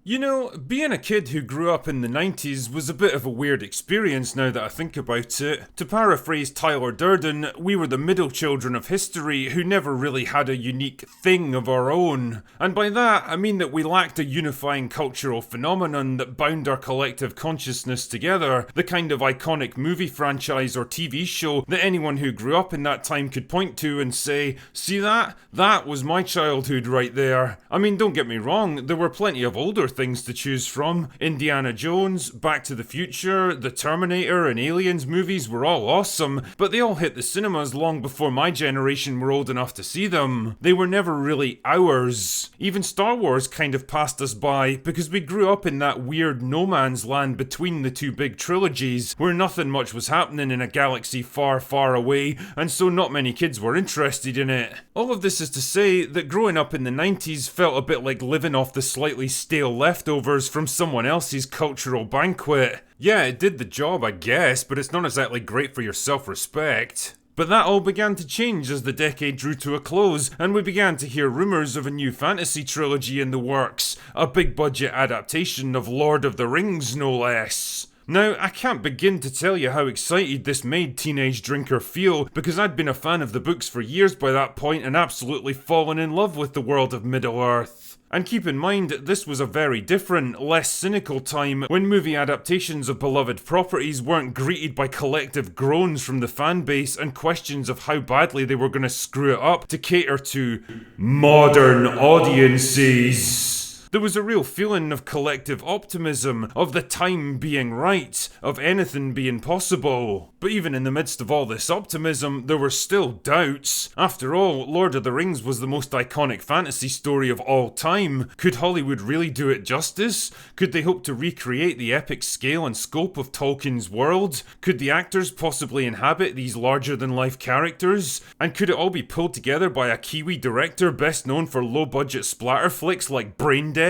You know, being a kid who grew up in the 90s was a bit of a weird experience now that I think about it. To paraphrase Tyler Durden, we were the middle children of history who never really had a unique thing of our own. And by that, I mean that we lacked a unifying cultural phenomenon that bound our collective consciousness together, the kind of iconic movie franchise or TV show that anyone who grew up in that time could point to and say, see that? That was my childhood right there. I mean, don't get me wrong, there were plenty of older things to choose from. Indiana Jones, Back to the Future, The Terminator and Aliens movies were all awesome, but they all hit the cinemas long before my generation were old enough to see them. They were never really ours. Even Star Wars kind of passed us by because we grew up in that weird no man's land between the two big trilogies where nothing much was happening in a galaxy far, far away, and so not many kids were interested in it. All of this is to say that growing up in the 90s felt a bit like living off the slightly stale leftovers from someone else's cultural banquet. Yeah, it did the job, I guess, but it's not exactly great for your self-respect. But that all began to change as the decade drew to a close, and we began to hear rumours of a new fantasy trilogy in the works, a big budget adaptation of Lord of the Rings no less. Now, I can't begin to tell you how excited this made Teenage Drinker feel, because I'd been a fan of the books for years by that point and absolutely fallen in love with the world of Middle-earth. And keep in mind, this was a very different, less cynical time when movie adaptations of beloved properties weren't greeted by collective groans from the fanbase and questions of how badly they were going to screw it up to cater to modern audiences. There was a real feeling of collective optimism, of the time being right, of anything being possible. But even in the midst of all this optimism, there were still doubts. After all, Lord of the Rings was the most iconic fantasy story of all time. Could Hollywood really do it justice? Could they hope to recreate the epic scale and scope of Tolkien's world? Could the actors possibly inhabit these larger-than-life characters? And could it all be pulled together by a Kiwi director best known for low-budget splatter flicks like Braindead?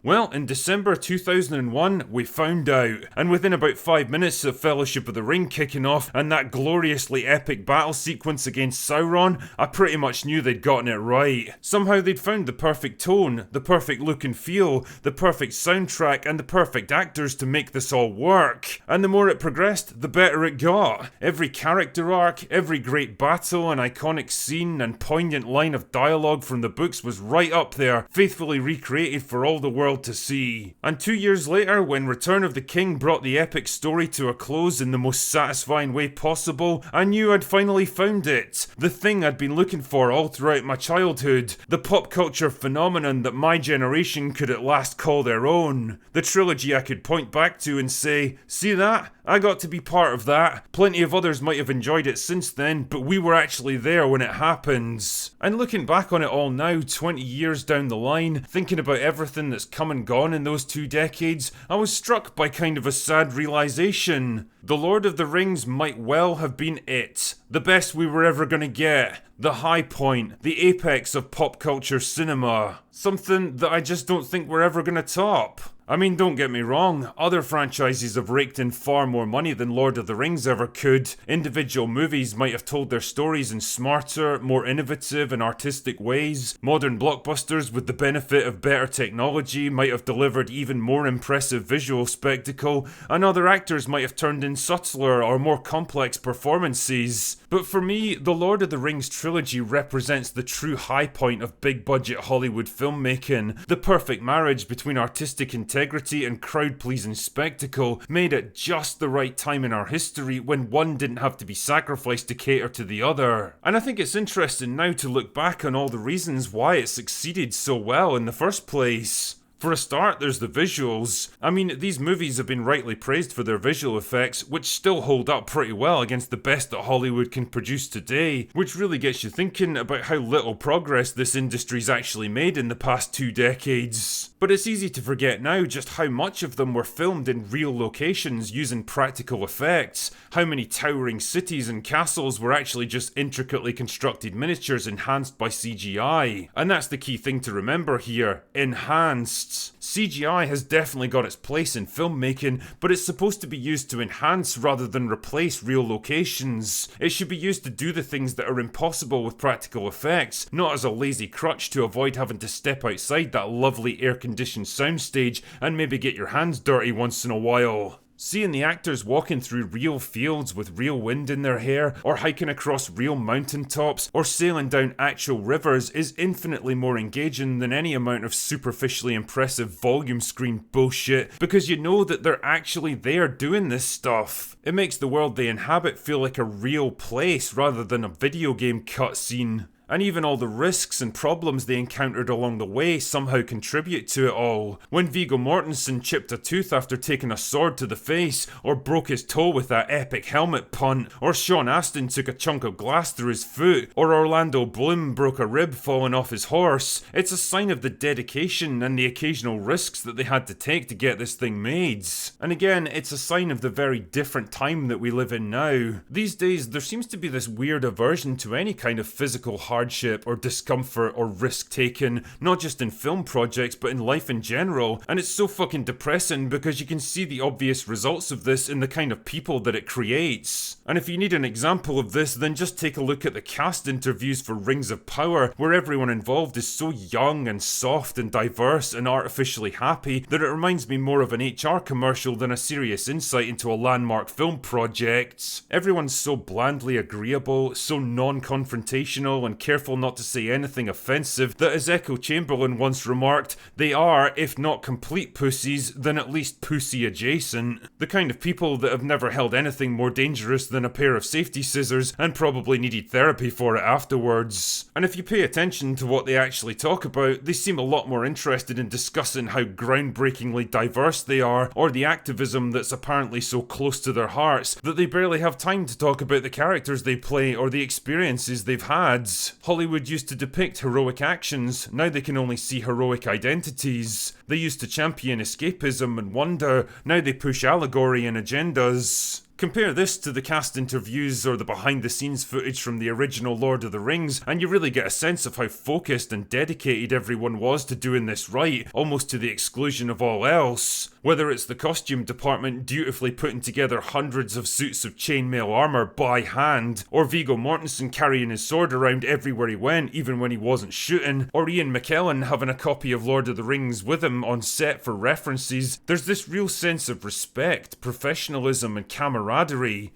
Well, in December 2001, we found out. And within about 5 minutes of Fellowship of the Ring kicking off and that gloriously epic battle sequence against Sauron, I pretty much knew they'd gotten it right. Somehow they'd found the perfect tone, the perfect look and feel, the perfect soundtrack and the perfect actors to make this all work. And the more it progressed, the better it got. Every character arc, every great battle, an iconic scene and poignant line of dialogue from the books was right up there, faithfully recreated for all the world to see. And 2 years later, when Return of the King brought the epic story to a close in the most satisfying way possible, I knew I'd finally found it. The thing I'd been looking for all throughout my childhood. The pop culture phenomenon that my generation could at last call their own. The trilogy I could point back to and say, see that? I got to be part of that. Plenty of others might have enjoyed it since then, but we were actually there when it happened. And looking back on it all now, 20 years down the line, thinking about everything that's come and gone in those 2 decades, I was struck by kind of a sad realization. The Lord of the Rings might well have been it. The best we were ever gonna get. The high point, the apex of pop culture cinema. Something that I just don't think we're ever gonna top. I mean, don't get me wrong, other franchises have raked in far more money than Lord of the Rings ever could. Individual movies might have told their stories in smarter, more innovative and artistic ways. Modern blockbusters with the benefit of better technology might have delivered even more impressive visual spectacle, and other actors might have turned in subtler or more complex performances. But for me, the Lord of the Rings trilogy represents the true high point of big budget Hollywood filmmaking, the perfect marriage between artistic integrity and crowd-pleasing spectacle, made at just the right time in our history when one didn't have to be sacrificed to cater to the other. And I think it's interesting now to look back on all the reasons why it succeeded so well in the first place. For a start, there's the visuals. I mean, these movies have been rightly praised for their visual effects, which still hold up pretty well against the best that Hollywood can produce today, which really gets you thinking about how little progress this industry's actually made in the past 2 decades. But it's easy to forget now just how much of them were filmed in real locations using practical effects, how many towering cities and castles were actually just intricately constructed miniatures enhanced by CGI. And that's the key thing to remember here, enhanced. honest. CGI has definitely got its place in filmmaking, but it's supposed to be used to enhance rather than replace real locations. It should be used to do the things that are impossible with practical effects, not as a lazy crutch to avoid having to step outside that lovely air-conditioned soundstage and maybe get your hands dirty once in a while. Seeing the actors walking through real fields with real wind in their hair, or hiking across real mountaintops, or sailing down actual rivers is infinitely more engaging than any amount of superficially impressive volume screen bullshit, because you know that they're actually there doing this stuff. It makes the world they inhabit feel like a real place rather than a video game cutscene. And even all the risks and problems they encountered along the way somehow contribute to it all. When Viggo Mortensen chipped a tooth after taking a sword to the face, or broke his toe with that epic helmet punt, or Sean Astin took a chunk of glass through his foot, or Orlando Bloom broke a rib falling off his horse, it's a sign of the dedication and the occasional risks that they had to take to get this thing made. And again, it's a sign of the very different time that we live in now. These days, there seems to be this weird aversion to any kind of physical hardship or discomfort or risk taken, not just in film projects but in life in general, and it's so fucking depressing because you can see the obvious results of this in the kind of people that it creates. And if you need an example of this, then just take a look at the cast interviews for Rings of Power, where everyone involved is so young and soft and diverse and artificially happy that it reminds me more of an HR commercial than a serious insight into a landmark film project. Everyone's so blandly agreeable, so non-confrontational and careful not to say anything offensive that, as Echo Chamberlain once remarked, they are, if not complete pussies, then at least pussy adjacent. The kind of people that have never held anything more dangerous than a pair of safety scissors and probably needed therapy for it afterwards. And if you pay attention to what they actually talk about, they seem a lot more interested in discussing how groundbreakingly diverse they are, or the activism that's apparently so close to their hearts that they barely have time to talk about the characters they play or the experiences they've had. Hollywood used to depict heroic actions, now they can only see heroic identities. They used to champion escapism and wonder, now they push allegory and agendas. Compare this to the cast interviews or the behind-the-scenes footage from the original Lord of the Rings, and you really get a sense of how focused and dedicated everyone was to doing this right, almost to the exclusion of all else. Whether it's the costume department dutifully putting together hundreds of suits of chainmail armour by hand, or Viggo Mortensen carrying his sword around everywhere he went, even when he wasn't shooting, or Ian McKellen having a copy of Lord of the Rings with him on set for references, there's this real sense of respect, professionalism and camaraderie.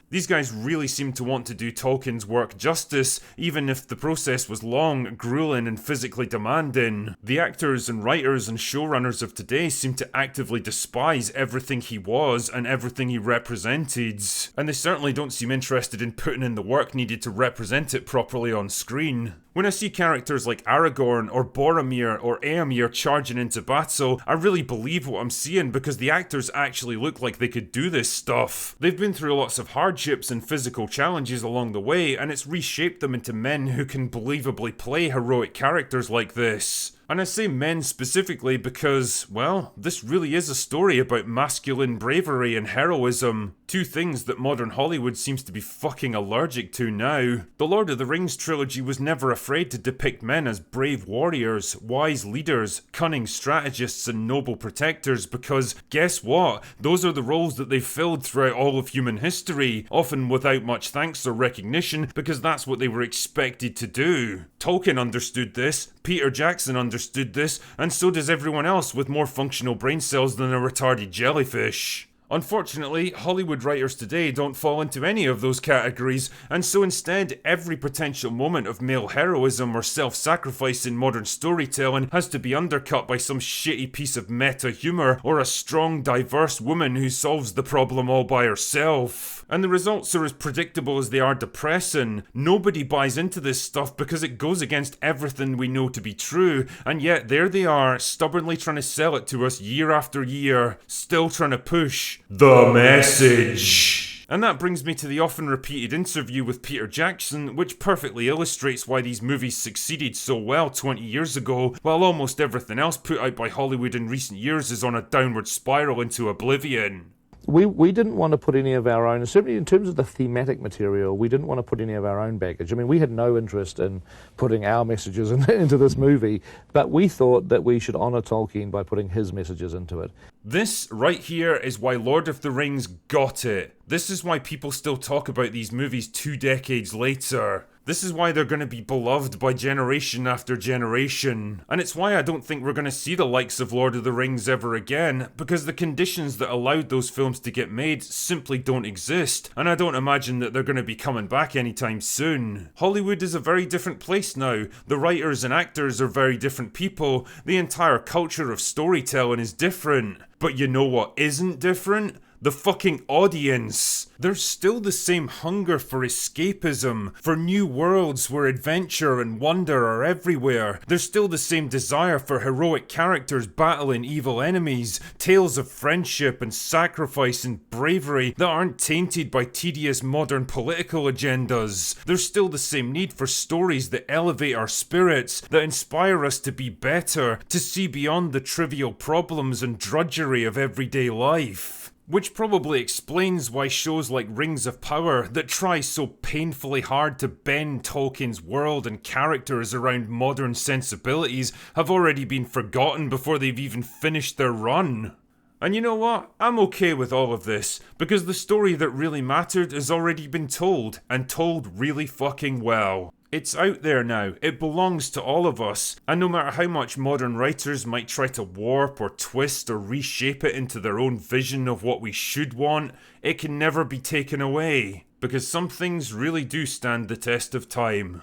These guys really seem to want to do Tolkien's work justice, even if the process was long, grueling and physically demanding. The actors and writers and showrunners of today seem to actively despise everything he was and everything he represented, and they certainly don't seem interested in putting in the work needed to represent it properly on screen. When I see characters like Aragorn or Boromir or Éomer charging into battle, I really believe what I'm seeing because the actors actually look like they could do this stuff. They've been through lots of hardships and physical challenges along the way, and it's reshaped them into men who can believably play heroic characters like this. And I say men specifically because, well, this really is a story about masculine bravery and heroism. Two things that modern Hollywood seems to be fucking allergic to now. The Lord of the Rings trilogy was never afraid to depict men as brave warriors, wise leaders, cunning strategists and noble protectors because, guess what? Those are the roles that they've filled throughout all of human history, often without much thanks or recognition because that's what they were expected to do. Tolkien understood this, Peter Jackson understood this, and so does everyone else with more functional brain cells than a retarded jellyfish. Unfortunately, Hollywood writers today don't fall into any of those categories, and so instead, every potential moment of male heroism or self-sacrifice in modern storytelling has to be undercut by some shitty piece of meta-humor or a strong, diverse woman who solves the problem all by herself. And the results are as predictable as they are depressing. Nobody buys into this stuff because it goes against everything we know to be true, and yet there they are, stubbornly trying to sell it to us year after year, still trying to push the message. And that brings me to the often repeated interview with Peter Jackson, which perfectly illustrates why these movies succeeded so well 20 years ago, while almost everything else put out by Hollywood in recent years is on a downward spiral into oblivion. we didn't want to put any of our own, certainly in terms of the thematic material, we didn't want to put any of our own baggage. I mean, we had no interest in putting our messages into this movie, but we thought that we should honour Tolkien by putting his messages into it. This right here is why Lord of the Rings got it. This is why people still talk about these movies 2 decades later. This is why they're going to be beloved by generation after generation. And it's why I don't think we're going to see the likes of Lord of the Rings ever again, because the conditions that allowed those films to get made simply don't exist, and I don't imagine that they're going to be coming back anytime soon. Hollywood is a very different place now. The writers and actors are very different people. The entire culture of storytelling is different. But you know what isn't different? The fucking audience. There's still the same hunger for escapism, for new worlds where adventure and wonder are everywhere. There's still the same desire for heroic characters battling evil enemies, tales of friendship and sacrifice and bravery that aren't tainted by tedious modern political agendas. There's still the same need for stories that elevate our spirits, that inspire us to be better, to see beyond the trivial problems and drudgery of everyday life. Which probably explains why shows like Rings of Power, that try so painfully hard to bend Tolkien's world and characters around modern sensibilities, have already been forgotten before they've even finished their run. And you know what? I'm okay with all of this, because the story that really mattered has already been told, and told really fucking well. It's out there now, it belongs to all of us, and no matter how much modern writers might try to warp or twist or reshape it into their own vision of what we should want, it can never be taken away, because some things really do stand the test of time.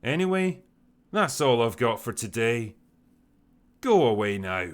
Anyway, that's all I've got for today. Go away now.